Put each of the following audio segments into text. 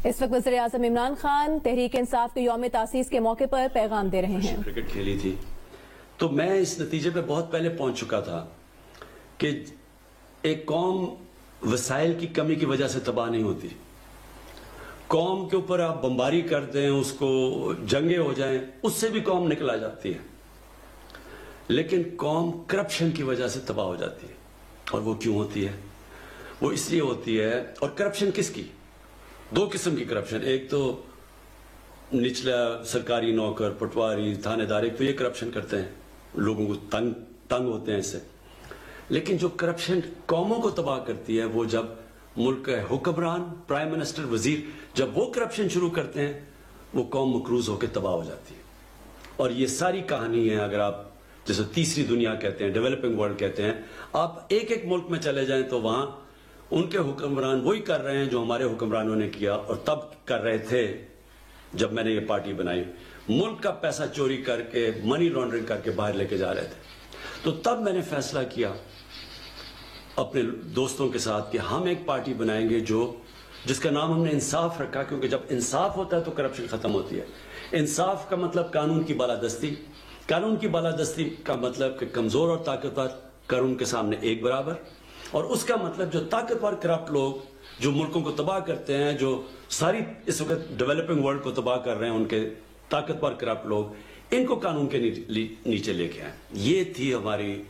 اس وقت وزیر اعظم عمران خان تحریک انصاف کے یوم تاسیس کے موقع پر پیغام دے رہے ہیں۔ کرکٹ کھیلی تھی تو میں اس نتیجے پہ بہت پہلے پہنچ چکا تھا کہ ایک قوم وسائل کی کمی کی وجہ سے تباہ نہیں ہوتی۔ قوم کے اوپر آپ بمباری کر دیں، اس کو جنگیں ہو جائیں، اس سے بھی قوم نکل آ جاتی ہے، لیکن قوم کرپشن کی وجہ سے تباہ ہو جاتی ہے۔ اور وہ کیوں ہوتی ہے؟ وہ اس لیے ہوتی ہے، اور کرپشن کس کی؟ دو قسم کی کرپشن، ایک تو نچلا سرکاری نوکر، پٹواری، تھانے دار، ایک تو یہ کرپشن کرتے ہیں، لوگوں کو تنگ ہوتے ہیں اس سے۔ لیکن جو کرپشن قوموں کو تباہ کرتی ہے وہ جب ملک کے حکمران، پرائم منسٹر، وزیر جب وہ کرپشن شروع کرتے ہیں، وہ قوم مقروض ہو کے تباہ ہو جاتی ہے۔ اور یہ ساری کہانی ہے، اگر آپ جیسے تیسری دنیا کہتے ہیں، ڈیولپنگ ورلڈ کہتے ہیں، آپ ایک ایک ملک میں چلے جائیں تو وہاں ان کے حکمران وہی کر رہے ہیں جو ہمارے حکمرانوں نے کیا اور تب کر رہے تھے جب میں نے یہ پارٹی بنائی۔ ملک کا پیسہ چوری کر کے، منی لانڈرنگ کر کے باہر لے کے جا رہے تھے۔ تو تب میں نے فیصلہ کیا اپنے دوستوں کے ساتھ کہ ہم ایک پارٹی بنائیں گے جس کا نام ہم نے انصاف رکھا، کیونکہ جب انصاف ہوتا ہے تو کرپشن ختم ہوتی ہے۔ انصاف کا مطلب قانون کی بالادستی، قانون کی بالادستی کا مطلب کہ کمزور اور طاقتور قانون کے سامنے ایک برابر، اور اس کا مطلب جو طاقتور کرپٹ لوگ جو ملکوں کو تباہ کرتے ہیں، جو ساری اس وقت ڈیولپنگ ورلڈ کو تباہ کر رہے ہیں، ان کے طاقتور کرپٹ لوگ، ان کو قانون کے نیچے لے کے آئیں۔ یہ تھی ہماری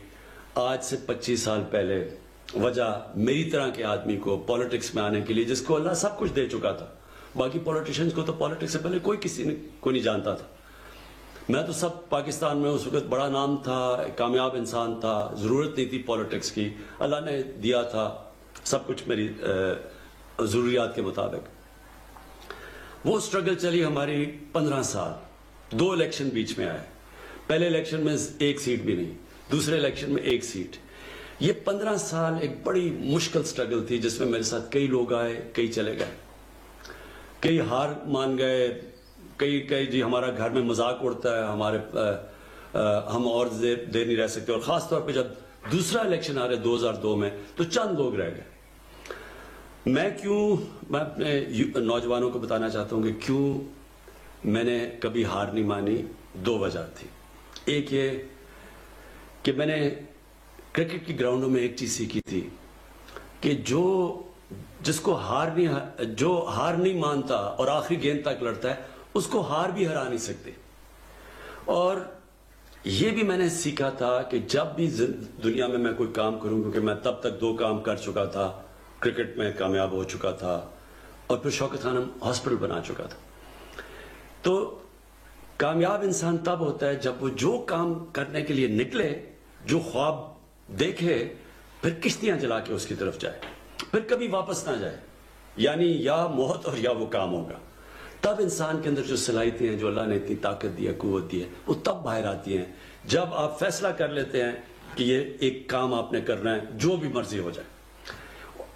آج سے 25 سال پہلے وجہ میری طرح کے آدمی کو پولیٹکس میں آنے کے لیے، جس کو اللہ سب کچھ دے چکا تھا۔ باقی پولیٹیشنز کو تو پولیٹکس سے پہلے کسی کو نہیں جانتا تھا۔ میں تو سب پاکستان میں اس وقت بڑا نام تھا، کامیاب انسان تھا، ضرورت نہیں تھی پولیٹکس کی، اللہ نے دیا تھا سب کچھ میری ضروریات کے مطابق۔ وہ سٹرگل چلی ہماری 15 سال، 2 الیکشن بیچ میں آئے۔ پہلے الیکشن میں 1 سیٹ بھی نہیں، دوسرے الیکشن میں 1 سیٹ۔ یہ 15 سال ایک بڑی مشکل سٹرگل تھی، جس میں میرے ساتھ کئی لوگ آئے، کئی چلے گئے، کئی ہار مان گئے، کئی جی ہمارا گھر میں مذاق اڑتا ہے، ہم اور دیر نہیں رہ سکتے۔ اور خاص طور پہ جب دوسرا الیکشن آ رہے 2002 میں تو چند لوگ رہ گئے۔ میں اپنے نوجوانوں کو بتانا چاہتا ہوں کہ کیوں میں نے کبھی ہار نہیں مانی۔ 2 وجہ تھی۔ ایک یہ کہ میں نے کرکٹ کی گراؤنڈوں میں ایک چیز سیکھی تھی کہ جو ہار نہیں مانتا اور آخری گیند تک لڑتا ہے، اس کو ہار بھی ہرا نہیں سکتے۔ اور یہ بھی میں نے سیکھا تھا کہ جب بھی دنیا میں کوئی کام کروں، کیونکہ میں تب تک 2 کام کر چکا تھا، کرکٹ میں کامیاب ہو چکا تھا اور پھر شوکت خانم ہاسپٹل بنا چکا تھا۔ تو کامیاب انسان تب ہوتا ہے جب وہ جو کام کرنے کے لیے نکلے، جو خواب دیکھے، پھر کشتیاں جلا کے اس کی طرف جائے، پھر کبھی واپس نہ جائے، یعنی یا موت اور یا وہ کام ہوگا۔ تب انسان کے اندر جو صلاحیتیں ہیں، جو اللہ نے اتنی طاقت دی ہے، قوت دی ہے، وہ تب باہر آتی ہیں جب آپ فیصلہ کر لیتے ہیں کہ یہ ایک کام آپ نے کرنا ہے، جو بھی مرضی ہو جائے۔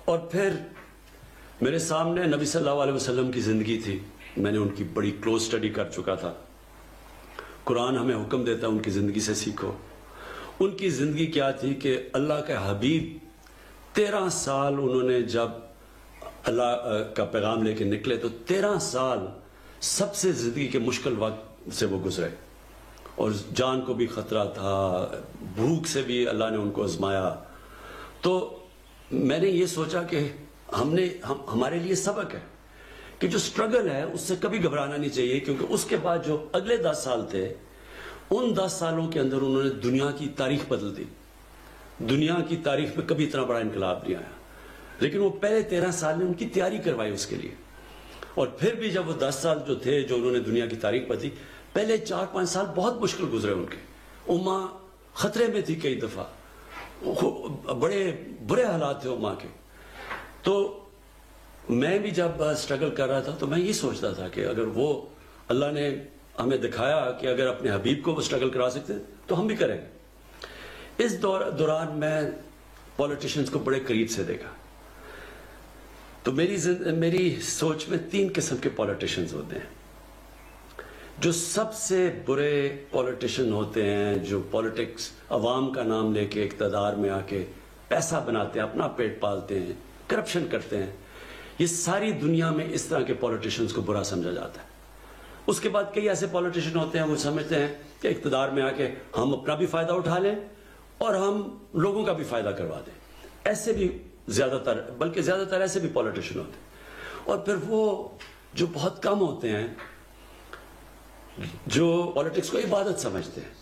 اور پھر میرے سامنے نبی صلی اللہ علیہ وسلم کی زندگی تھی، میں نے ان کی بڑی کلوز اسٹڈی کر چکا تھا۔ قرآن ہمیں حکم دیتا ہے ان کی زندگی سے سیکھو۔ ان کی زندگی کیا تھی کہ اللہ کے حبیب 13 سال انہوں نے جب اللہ کا پیغام لے کے نکلے تو 13 سال سب سے زندگی کے مشکل وقت سے وہ گزرے، اور جان کو بھی خطرہ تھا، بھوک سے بھی اللہ نے ان کو آزمایا۔ تو میں نے یہ سوچا کہ ہمارے لیے سبق ہے کہ جو سٹرگل ہے اس سے کبھی گھبرانا نہیں چاہیے، کیونکہ اس کے بعد جو اگلے 10 سال تھے، ان 10 سالوں کے اندر انہوں نے دنیا کی تاریخ بدل دی۔ دنیا کی تاریخ میں کبھی اتنا بڑا انقلاب نہیں آیا، لیکن وہ پہلے 13 سال نے ان کی تیاری کروائی اس کے لیے۔ اور پھر بھی جب وہ 10 سال جو تھے، جو انہوں نے دنیا کی تاریخ بدلی، پہلے 4-5 سال بہت مشکل گزرے ان کے۔ امہ خطرے میں تھی، کئی دفعہ بڑے برے حالات تھے امہ کے۔ تو میں بھی جب سٹرگل کر رہا تھا تو میں یہ سوچتا تھا کہ اگر وہ اللہ نے ہمیں دکھایا کہ اگر اپنے حبیب کو وہ سٹرگل کرا سکتے تو ہم بھی کریں گے۔ اس دوران میں پولیٹیشنز کو بڑے قریب سے دیکھا۔ تو میری سوچ میں 3 قسم کے پولیٹیشنز ہوتے ہیں۔ جو سب سے برے پولیٹیشن ہوتے ہیں، جو پولیٹکس عوام کا نام لے کے اقتدار میں آ کے پیسہ بناتے ہیں، اپنا پیٹ پالتے ہیں، کرپشن کرتے ہیں، یہ ساری دنیا میں اس طرح کے پولیٹیشنز کو برا سمجھا جاتا ہے. اس کے بعد کئی ایسے پولیٹیشن ہوتے ہیں وہ سمجھتے ہیں کہ اقتدار میں آ کے ہم اپنا بھی فائدہ اٹھا لیں اور ہم لوگوں کا بھی فائدہ کروا دیں. ایسے بھی زیادہ تر ایسے بھی پولیٹیشن ہوتے ہیں. اور پھر وہ جو بہت کم ہوتے ہیں جو پولیٹکس کو عبادت سمجھتے ہیں.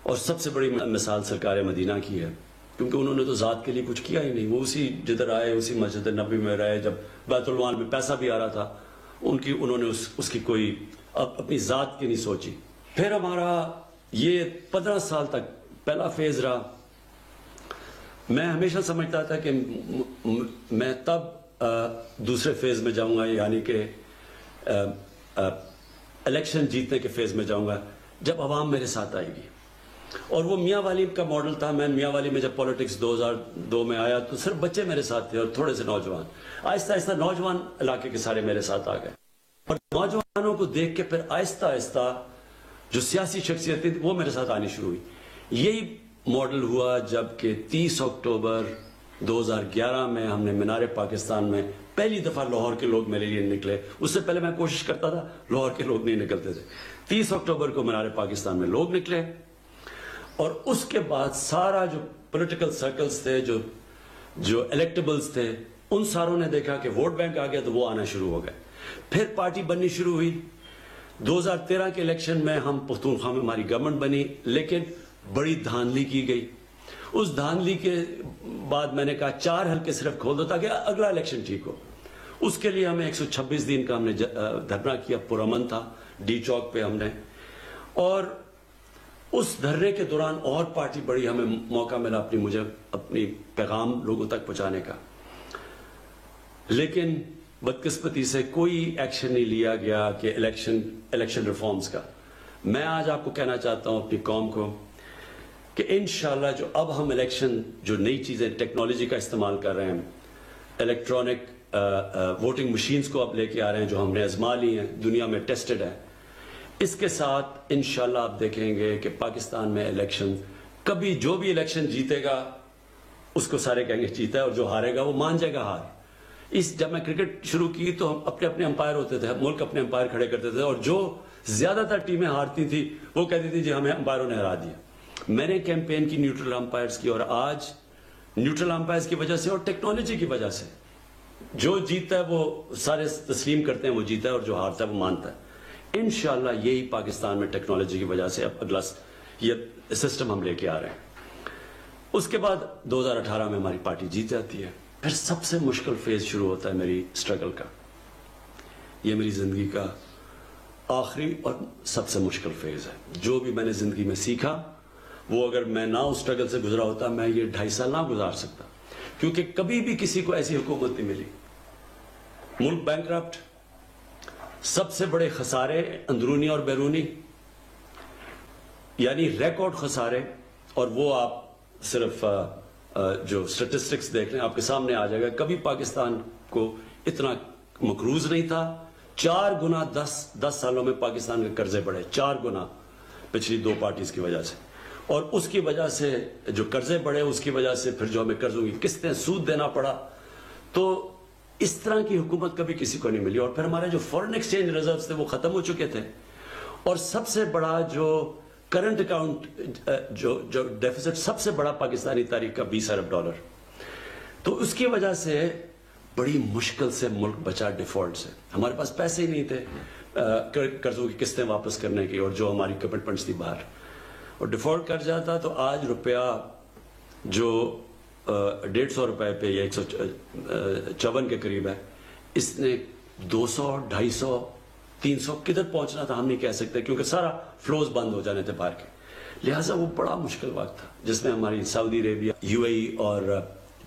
اور سب سے بڑی مثال سرکار مدینہ کی ہے، کیونکہ انہوں نے تو ذات کے لیے کچھ کیا ہی نہیں. وہ اسی جدھر آئے اسی مسجد نبی میں رہے، جب بیت المال میں پیسہ بھی آ رہا تھا انہوں نے اس کی کوئی اپنی ذات کی نہیں سوچی. پھر ہمارا یہ 15 سال تک پہلا فیز رہا. میں ہمیشہ سمجھتا تھا کہ میں تب دوسرے فیز میں جاؤں گا، یعنی کہ الیکشن جیتنے کے فیز میں جاؤں گا جب عوام میرے ساتھ آئے گی. اور وہ میاں والی کا ماڈل تھا. میں میاں والی میں جب پولیٹکس 2002 میں آیا تو صرف بچے میرے ساتھ تھے اور تھوڑے سے نوجوان. آہستہ آہستہ نوجوان علاقے کے سارے میرے ساتھ آ گئے اور نوجوانوں کو دیکھ کے پھر آہستہ آہستہ جو سیاسی شخصیتیں وہ میرے ساتھ آنی شروع ہوئی. یہی ماڈل ہوا جب کہ 30 اکتوبر 2011 میں ہم نے مینار پاکستان میں پہلی دفعہ لاہور کے لوگ میرے لیے نکلے. اس سے پہلے میں کوشش کرتا تھا، لاہور کے لوگ نہیں نکلتے تھے. 30 اکتوبر کو مینار پاکستان میں لوگ نکلے اور اس کے بعد سارا جو پولیٹیکل سرکلز تھے، جو الیکٹیبلز تھے، ان ساروں نے دیکھا کہ ووٹ بینک آ گیا تو وہ آنا شروع ہو گئے. پھر پارٹی بننی شروع ہوئی. 2013 کے الیکشن میں ہم پختونخوا میں ہماری گورنمنٹ بنی، لیکن بڑی دھاندلی کی گئی. اس دھاندلی کے بعد میں نے کہا 4 حلقے صرف کھول دو تاکہ اگلا الیکشن ٹھیک ہو. اس کے لیے ہمیں 126 دن کا ہم نے دھرنا کیا. پرامن تھا ڈی چوک پہ ہم نے. اور اس دھرنے کے دوران اور پارٹی بڑی ہمیں موقع ملا اپنی پیغام لوگوں تک پہنچانے کا. لیکن بدقسمتی سے کوئی ایکشن نہیں لیا گیا کہ الیکشن ریفارمز کا. میں آج آپ کو کہنا چاہتا ہوں اپنی قوم کو کہ انشاءاللہ جو اب ہم الیکشن جو نئی چیزیں ٹیکنالوجی کا استعمال کر رہے ہیں، الیکٹرانک ووٹنگ مشینز کو اب لے کے آ رہے ہیں جو ہم نے آزما لی ہیں، دنیا میں ٹیسٹڈ ہے. اس کے ساتھ انشاءاللہ آپ دیکھیں گے کہ پاکستان میں الیکشن کبھی جو بھی الیکشن جیتے گا اس کو سارے کہیں گے جیتا ہے، اور جو ہارے گا وہ مان جائے گا ہار. جب میں کرکٹ شروع کی تو ہم اپنے امپائر ہوتے تھے، ملک اپنے امپائر کھڑے کرتے تھے، اور جو زیادہ تر ٹیمیں ہارتی تھی وہ کہتی تھی جی ہمیں امپائروں نے ہرا دیا. میں نے کیمپین کی نیوٹرل امپائرز کی، اور آج نیوٹرل امپائرز کی وجہ سے اور ٹیکنالوجی کی وجہ سے جو جیتا ہے وہ سارے تسلیم کرتے ہیں وہ جیتا ہے، اور جو ہارتا ہے وہ مانتا ہے. انشاءاللہ یہی پاکستان میں ٹیکنالوجی کی وجہ سے اب اگلا یہ سسٹم ہم لے کے آ رہے ہیں. اس کے بعد 2018 میں ہماری پارٹی جیت جاتی ہے. پھر سب سے مشکل فیز شروع ہوتا ہے میری سٹرگل کا. یہ میری زندگی کا آخری اور سب سے مشکل فیز ہے. جو بھی میں نے زندگی میں سیکھا وہ اگر میں نہ اس سٹرگل سے گزرا ہوتا میں یہ 2.5 سال نہ گزار سکتا، کیونکہ کبھی بھی کسی کو ایسی حکومت نہیں ملی. ملک بینکرپٹ، سب سے بڑے خسارے اندرونی اور بیرونی، یعنی ریکارڈ خسارے. اور وہ آپ صرف جو سٹیٹسٹکس دیکھ لیں آپ کے سامنے آ جائے گا. کبھی پاکستان کو اتنا مقروض نہیں تھا. 4 گنا 10 سالوں میں پاکستان کے قرضے بڑھے، 4 گنا پچھلی 2 پارٹیز کی وجہ سے. اور اس کی وجہ سے جو قرضے بڑھے اس کی وجہ سے پھر جو ہمیں قرضوں کی قسطیں سود دینا پڑا. تو اس طرح کی حکومت کبھی کسی کو نہیں ملی. اور پھر ہمارے جو فورن ایکسچینج ریزروز تھے وہ ختم ہو چکے تھے. اور سب سے بڑا جو کرنٹ اکاؤنٹ جو ڈیفیسٹ سب سے بڑا پاکستانی تاریخ کا $20 ارب. تو اس کی وجہ سے بڑی مشکل سے ملک بچا ڈیفالٹ سے. ہمارے پاس پیسے ہی نہیں تھے قرضوں کی قسطیں واپس کرنے کی، اور جو ہماری کمٹمنٹس تھی باہر. اور ڈیفالٹ کر جاتا تو آج روپیہ جو 150 روپے پہ یا 154 کے قریب ہے، اس نے 200 250 300 کدھر پہنچنا تھا ہم نہیں کہہ سکتے، کیونکہ سارا فلوز بند ہو جانے تھے باہر کے. لہٰذا وہ بڑا مشکل وقت تھا جس میں ہماری سعودی عربیہ، UAE اور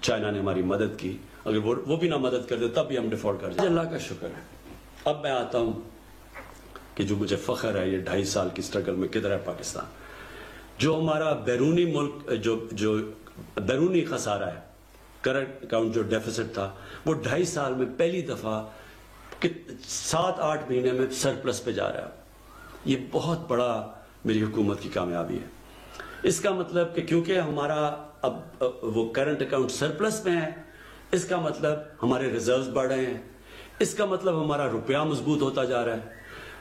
چائنا نے ہماری مدد کی. اگر وہ بھی نہ مدد کرتے تب بھی ہم ڈیفالٹ کر جائیں. اللہ کا شکر ہے. اب میں آتا ہوں کہ جو مجھے فخر ہے یہ 2.5 سال کی سٹرگل میں کدھر ہے پاکستان. جو ہمارا بیرونی ملک جو بیرونی خسارہ ہے، کرنٹ اکاؤنٹ جو ڈیفیسٹ تھا، وہ 2.5 سال میں پہلی دفعہ 7-8 مہینے میں سرپلس پہ جا رہا ہے. یہ بہت بڑا میری حکومت کی کامیابی ہے. اس کا مطلب کہ کیونکہ ہمارا اب وہ کرنٹ اکاؤنٹ سرپلس میں ہے اس کا مطلب ہمارے ریزروز بڑھ رہے ہیں، اس کا مطلب ہمارا روپیہ مضبوط ہوتا جا رہا ہے،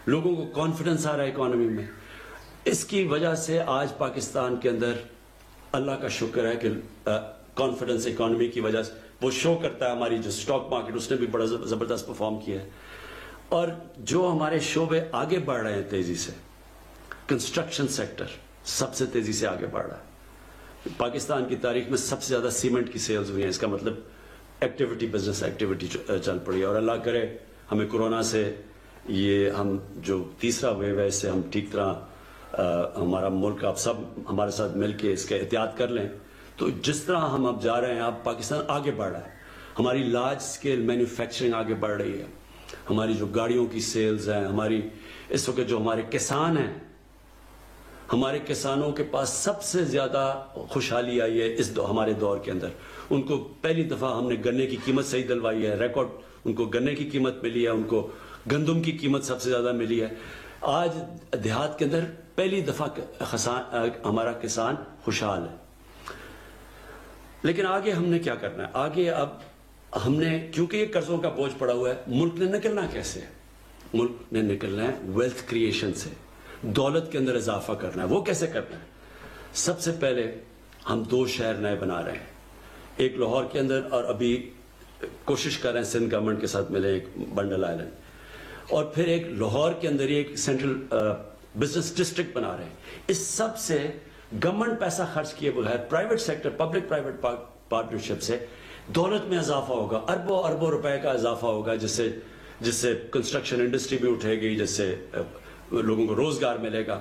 لوگوں کو کانفیڈنس آ رہا ہے اکانومی میں. اس کی وجہ سے آج پاکستان کے اندر اللہ کا شکر ہے کہ کانفیڈنس اکانومی کی وجہ سے وہ شو کرتا ہے. ہماری جو سٹاک مارکیٹ اس نے بھی بڑا زبردست پرفارم کیا ہے. اور جو ہمارے شعبے آگے بڑھ رہے ہیں تیزی سے، کنسٹرکشن سیکٹر سب سے تیزی سے آگے بڑھ رہا ہے. پاکستان کی تاریخ میں سب سے زیادہ سیمنٹ کی سیلز ہوئی ہیں. اس کا مطلب ایکٹیویٹی، بزنس ایکٹیویٹی چل پڑی ہے. اور اللہ کرے ہمیں کورونا سے یہ ہم جو تیسرا ویو ہے اس سے ہم ٹھیک طرح ہمارا ملک آپ سب ہمارے ساتھ مل کے اس کا احتیاط کر لیں. تو جس طرح ہم اب جا رہے ہیں، اب پاکستان آگے بڑھ رہا ہے. ہماری لارج سکیل مینوفیکچرنگ آگے بڑھ رہی ہے. ہماری جو گاڑیوں کی سیلز ہیں، ہماری اس وقت جو ہمارے کسان ہیں، ہمارے کسانوں کے پاس سب سے زیادہ خوشحالی آئی ہے ہمارے دور کے اندر. ان کو پہلی دفعہ ہم نے گنے کی قیمت صحیح دلوائی ہے، ریکارڈ ان کو گنے کی قیمت ملی ہے، ان کو گندم کی قیمت سب سے زیادہ ملی ہے. آج دیہات کے اندر پہلی دفعہ ہمارا کسان خوشحال ہے. لیکن آگے ہم نے کیا کرنا ہے؟ آگے اب ہم نے، کیونکہ یہ قرضوں کا بوجھ پڑا ہوا ہے، ملک نے نکلنا کیسے ہے؟ ملک نے نکلنا ہے ویلتھ کریشن سے، دولت کے اندر اضافہ کرنا ہے. وہ کیسے کرنا ہے؟ سب سے پہلے ہم 2 شہر نئے بنا رہے ہیں، ایک لاہور کے اندر، اور ابھی کوشش کر رہے ہیں سندھ گورنمنٹ کے ساتھ ملے ایک بنڈل آئلینڈ، اور پھر ایک لاہور کے اندر ایک سینٹرل بزنس ڈسٹرکٹ بنا رہے ہیں. اس سب سے گورنمنٹ پیسہ خرچ کیے بغیر private sector, public private partnership سے دولت میں اضافہ ہوگا، اربوں اربوں روپے کا اضافہ ہوگا، جس سے کنسٹرکشن انڈسٹری بھی اٹھے گی، جس سے لوگوں کو روزگار ملے گا.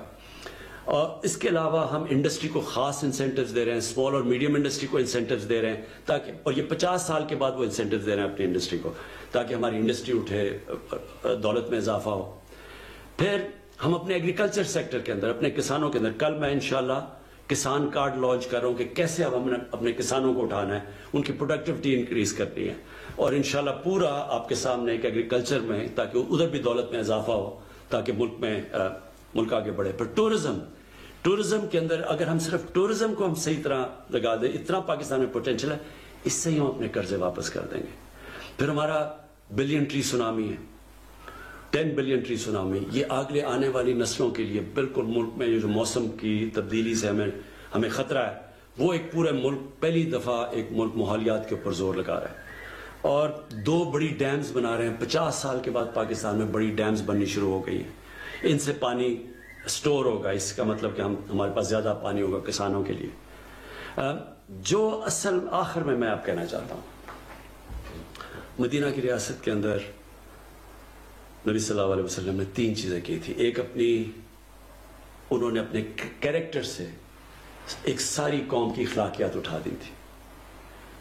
اور اس کے علاوہ ہم انڈسٹری کو خاص انسینٹیوز دے رہے ہیں، اسمال اور میڈیم انڈسٹری کو انسینٹیوز دے رہے ہیں تاکہ، اور یہ 50 سال کے بعد وہ انسینٹیوز دے رہے ہیں اپنی انڈسٹری کو تاکہ ہماری انڈسٹری اٹھے، دولت میں اضافہ ہو. پھر ہم اپنے ایگریکلچر سیکٹر کے اندر، اپنے کسانوں کے اندر، کل میں انشاءاللہ کسان کارڈ لانچ کر رہا ہوں کہ کیسے اب ہم نے اپنے کسانوں کو اٹھانا ہے، ان کی پروڈکٹیوٹی انکریز کرنی ہے، اور انشاءاللہ پورا آپ کے سامنے ایک ایگریکلچر میں، تاکہ ادھر بھی دولت میں اضافہ ہو، تاکہ ملک آگے بڑھے. پر ٹورزم کے اندر اگر ہم صرف ٹورزم کو ہم صحیح طرح لگا دیں، اتنا پاکستان میں پوٹینشل ہے، اس سے ہی ہم اپنے قرضے واپس کر دیں گے. پھر ہمارا بلین ٹری سونامی ہے، 10 بلین ٹری سونامی، یہ آگے آنے والی نسلوں کے لیے بالکل ملک میں یہ جو موسم کی تبدیلی سے ہمیں خطرہ ہے، وہ ایک پورے ملک پہلی دفعہ ایک ملک ماحولیات کے اوپر زور لگا رہا ہے. اور 2 بڑی ڈیمز بنا رہے ہیں. 50 سال کے بعد پاکستان میں بڑی ڈیمز بننی شروع ہو گئی ہیں. ان سے پانی سٹور ہوگا، اس کا مطلب کہ ہمارے پاس زیادہ پانی ہوگا کسانوں کے لیے. جو اصل آخر میں آپ کہنا چاہتا ہوں، مدینہ کی ریاست کے اندر نبی صلی اللہ علیہ وسلم نے 3 چیزیں کی تھی. ایک انہوں نے اپنے کیریکٹر سے ایک ساری قوم کی اخلاقیات اٹھا دی تھی.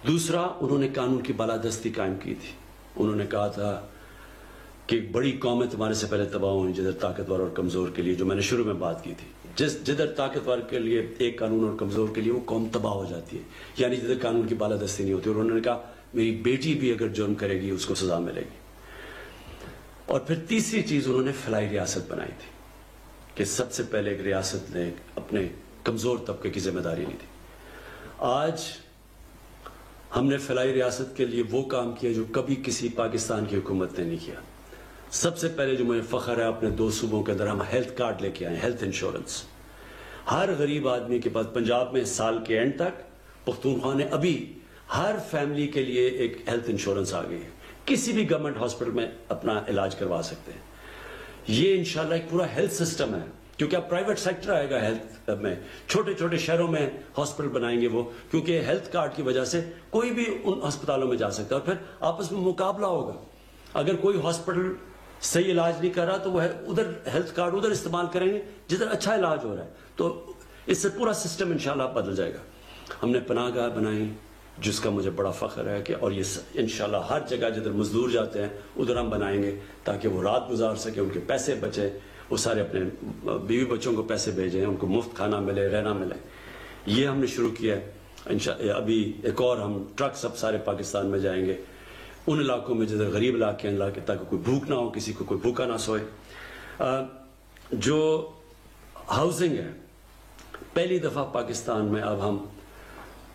دوسرا، انہوں نے قانون کی بالادستی قائم کی تھی. انہوں نے کہا تھا کہ ایک بڑی قومیں تمہارے سے پہلے تباہ ہوئیں جدھر طاقتور اور کمزور کے لیے، جو میں نے شروع میں بات کی تھی، جدھر طاقتور کے لیے ایک قانون اور کمزور کے لیے وہ قوم تباہ ہو جاتی ہے، یعنی جدھر قانون کی بالادستی نہیں ہوتی. اور انہوں نے کہا میری بیٹی بھی اگر جرم کرے گی اس کو سزا ملے گی. اور پھر تیسری چیز انہوں نے فلاحی ریاست بنائی تھی کہ سب سے پہلے ایک ریاست نے اپنے کمزور طبقے کی ذمہ داری لی تھی. آج ہم نے فلاحی ریاست کے لیے وہ کام کیا جو کبھی کسی پاکستان کی حکومت نے نہیں کیا. سب سے پہلے جو مجھے فخر ہے، اپنے 2 صوبوں کے اندر ہم ہیلتھ کارڈ لے کے آئے، ہیلتھ انشورنس. ہر غریب آدمی کے پاس پنجاب میں سال کے اینڈ تک، پختونخوا نے ابھی ہر فیملی کے لیے ایک ہیلتھ انشورنس آ گئی ہے. کسی بھی گورنمنٹ ہاسپٹل میں اپنا علاج کروا سکتے ہیں. یہ انشاءاللہ ایک پورا ہیلتھ سسٹم ہے، کیونکہ اب پرائیویٹ سیکٹر آئے گا ہیلتھ میں. چھوٹے چھوٹے شہروں میں ہاسپٹل بنائیں گے وہ، کیونکہ ہیلتھ کارڈ کی وجہ سے کوئی بھی ان ہسپتالوں میں جا سکتا ہے. اور پھر آپس میں مقابلہ ہوگا. اگر کوئی ہاسپٹل صحیح علاج نہیں کر رہا تو وہ ادھر ہیلتھ کارڈ ادھر استعمال کریں گے جدھر اچھا علاج ہو رہا ہے. تو اس سے پورا سسٹم انشاءاللہ بدل جائے گا. ہم نے پناہ گاہ بنائی جس کا مجھے بڑا فخر ہے کہ، اور یہ انشاءاللہ ہر جگہ جدھر مزدور جاتے ہیں ادھر ہم بنائیں گے تاکہ وہ رات گزار سکے، ان کے پیسے بچے، وہ سارے اپنے بیوی بچوں کو پیسے بھیجیں، ان کو مفت کھانا ملے، رہنا ملے. یہ ہم نے شروع کیا ہے. ابھی ایک اور ہم ٹرک سب سارے پاکستان میں جائیں گے ان علاقوں میں جدھر غریب علاقے ہیں، تاکہ کوئی بھوک نہ ہو، کسی کو کوئی بھوکا نہ سوئے. جو ہاؤسنگ ہے، پہلی دفعہ پاکستان میں اب ہم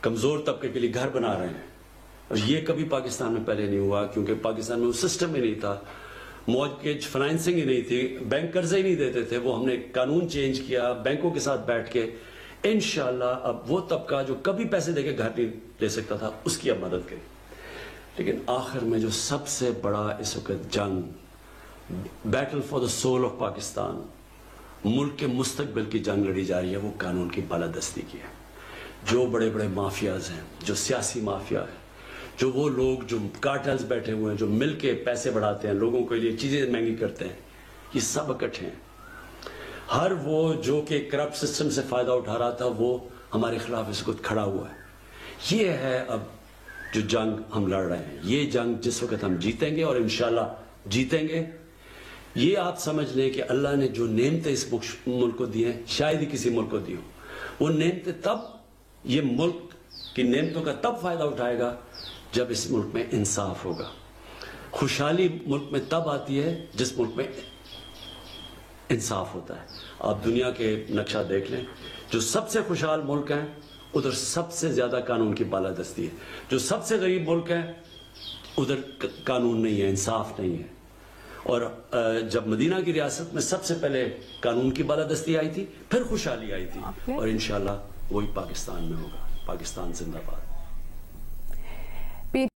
کمزور طبقے کے لیے گھر بنا رہے ہیں. اور یہ کبھی پاکستان میں پہلے نہیں ہوا، کیونکہ پاکستان میں وہ سسٹم ہی نہیں تھا، مورگیج فائنینسنگ ہی نہیں تھی، بینک قرضے ہی نہیں دیتے تھے. وہ ہم نے قانون چینج کیا بینکوں کے ساتھ بیٹھ کے. انشاءاللہ اب وہ طبقہ جو کبھی پیسے دے کے گھر نہیں لے سکتا تھا اس کی اب مدد کریں. لیکن آخر میں جو سب سے بڑا اس وقت جنگ، battle for the soul of Pakistan, ملک کے مستقبل کی جنگ لڑی جا رہی ہے، وہ قانون کی بالادستی کی ہے. جو بڑے بڑے مافیاز ہیں، جو سیاسی مافیا ہے، جو وہ لوگ جو کارٹلز بیٹھے ہوئے ہیں، جو مل کے پیسے بڑھاتے ہیں، لوگوں کے لیے چیزیں مہنگی کرتے ہیں، یہ سب اکٹھے ہیں. ہر وہ جو کہ کرپٹ سسٹم سے فائدہ اٹھا رہا تھا وہ ہمارے خلاف اس وقت کھڑا ہوا ہے. یہ ہے اب جو جنگ ہم لڑ رہے ہیں. یہ جنگ جس وقت ہم جیتیں گے، اور انشاءاللہ جیتیں گے. یہ آپ سمجھ لیں کہ اللہ نے جو نعمتیں اس ملک کو دی ہیں شاید ہی کسی ملک کو دی ہوں. وہ نعمتیں تب، یہ ملک کی نعمتوں کا تب فائدہ اٹھائے گا جب اس ملک میں انصاف ہوگا. خوشحالی ملک میں تب آتی ہے جس ملک میں انصاف ہوتا ہے. آپ دنیا کے نقشہ دیکھ لیں، جو سب سے خوشحال ملک ہیں ادھر سب سے زیادہ قانون کی بالادستی ہے. جو سب سے غریب ملک ہیں ادھر قانون نہیں ہے، انصاف نہیں ہے. اور جب مدینہ کی ریاست میں سب سے پہلے قانون کی بالادستی آئی تھی، پھر خوشحالی آئی تھی، اور انشاءاللہ وہی پاکستان میں ہوگا. پاکستان زندہ باد.